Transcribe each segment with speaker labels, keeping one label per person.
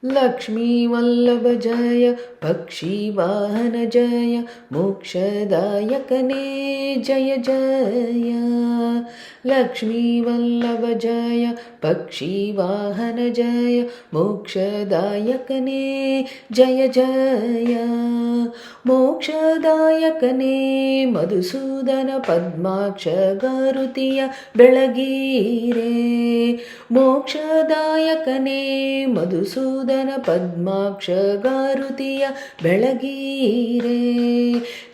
Speaker 1: लक्ष्मीवल्लभ जय पक्षीवाहन जय मोक्षदायकने जय जय। लक्ष्मीवल्लभ जय पक्षीवाहन जय मोक्षदायकने जय जय। मोक्षदायकने मधुसूदन पद्माक्ष गारुतिय ಬೆಳಗೀರೆ। ಮೋಕ್ಷದಾಯಕನೇ ಮಧುಸೂದನ ಪದ್ಮಾಕ್ಷ ಗಾರುತಿಯ ಬೆಳಗೀರೆ।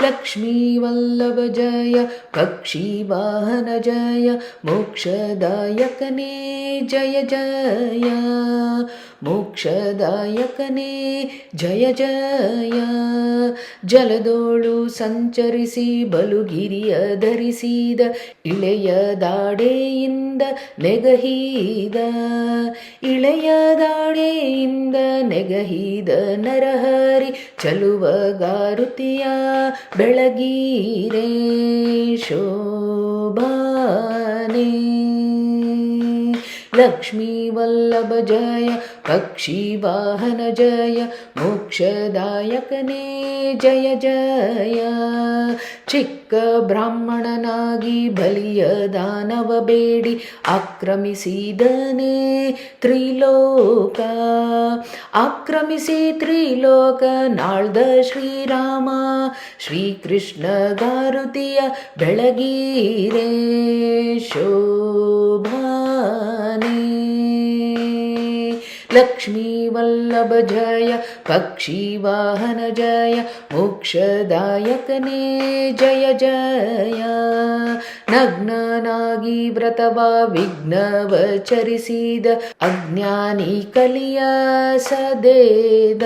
Speaker 1: ಲಕ್ಷ್ಮೀ ವಲ್ಲಭ ಜಯ ಪಕ್ಷಿ ವಾಹನ ಜಯ ಮೋಕ್ಷದಾಯಕನೇ ಜಯ ಜಯ। ಮೋಕ್ಷದಾಯಕನೇ ಜಯ ಜಯ। ಜಲದೋಳು ಸಂಚರಿಸಿ ಬಲುಗಿರಿಯ ಧರಿಸಿದ ಇಳೆಯ ದಾಡೆಯಿಂದ ನೆಗಹಿದ ಇಳೆಯ ದಾಡೆಯಿಂದ ನೆಗಹಿದ ನರಹರಿ ಚಲುವ ಗಾರುತಿಯ ಬೆಳಗೀರೆ ಶೋಭಾನೆ। लक्ष्मी वल्लभ जय पक्षी वाहन जय मोक्षदायकने जय जय। ಚಿಕ್ಕ ಬ್ರಾಹ್ಮಣನಾಗಿ ಬಲಿಯ ದಾನವ ಬೇಡಿ ಆಕ್ರಮಿಸಿದನೇ ತ್ರಿಲೋಕ ಆಕ್ರಮಿಸಿ ತ್ರಿಲೋಕ ನಾಳ್ದ ಶ್ರೀರಾಮ ಶ್ರೀಕೃಷ್ಣ ಗಾರುತಿಯ ಬೆಳಗೀರೆ ಶೋಭಾನೆ। लक्ष्मी वल्लभ जय पक्षी वाहन जय मोक्षदायकने जय जय। ನಗ್ನನಾಗಿ ವ್ರತವ ವಿಘ್ನವಚರಿಸಿದ ಅಜ್ಞಾನಿ ಕಲಿಯ ಸದೇದ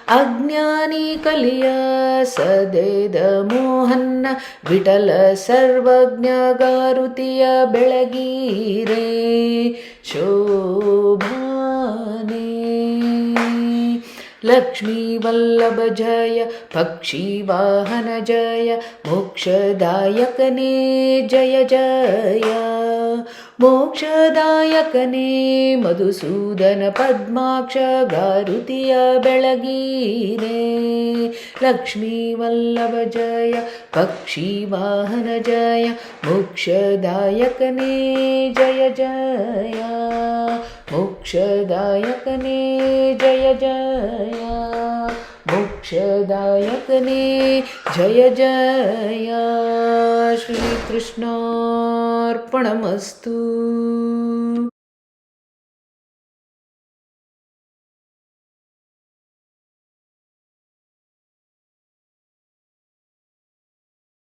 Speaker 1: ಅಜ್ಞಾನಿ ಕಲಿಯ ಸದೇದ ಮೋಹನ್ನ ವಿಠಲ ಸರ್ವಜ್ಞ ಗಾರುತಿಯ ಬೆಳಗೀರೆ ಶೋಭಾನೆ। लक्ष्मी वल्लभ जय पक्षी वाहन जय मोक्षदायकने जय जय। मोक्षदायकने मधुसूदन पद्माक्ष गारुतिय बेळगीरे। लक्ष्मी वल्लभ जय पक्षी वाहन जय मोक्षदायकने जय जय। मोक्षदायकने जय जय। मोक्षदायकने जय जय। श्रीकृष्णार्पणमस्तु।